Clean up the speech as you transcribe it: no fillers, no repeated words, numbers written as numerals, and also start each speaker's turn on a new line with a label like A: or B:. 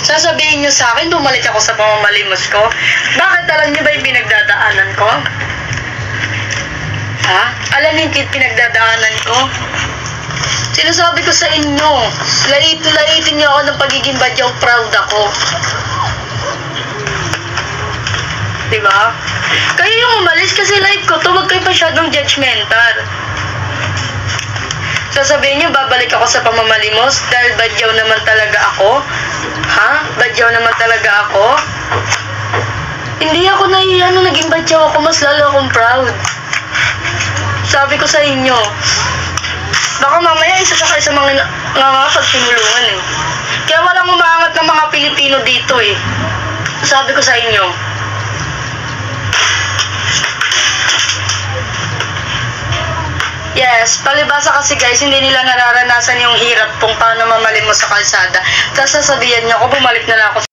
A: Sasabihin nyo sa akin, bumalik ako sa pamamalimos ko? Bakit alam nyo ba yung pinagdadaanan ko? Ha? Alam niyo yung pinagdadaanan ko? Sinasabi ko sa inyo, laitin niyo ako ng pagiging badyaw, proud ako. Diba? Kayo yung umalis kasi life ko to, wag kayo masyadong judgmental. Sasabihin niyo, babalik ako sa pamamalimos dahil badyaw naman talaga ako? Ha? Badyaw naman talaga ako? Hindi ako naging badyaw ako, mas lalo akong proud. Sabi ko sa inyo, baka mamaya isa sa kayo sa mga pagsimulungan eh. Kaya walang umaangat ng mga Pilipino dito eh. Sabi ko sa inyo. Yes, palibasa kasi guys, hindi nila nararanasan yung hirap kung paano mamalimos sa kalsada. Tapos sasabihan niyo ako, bumalik na lang ako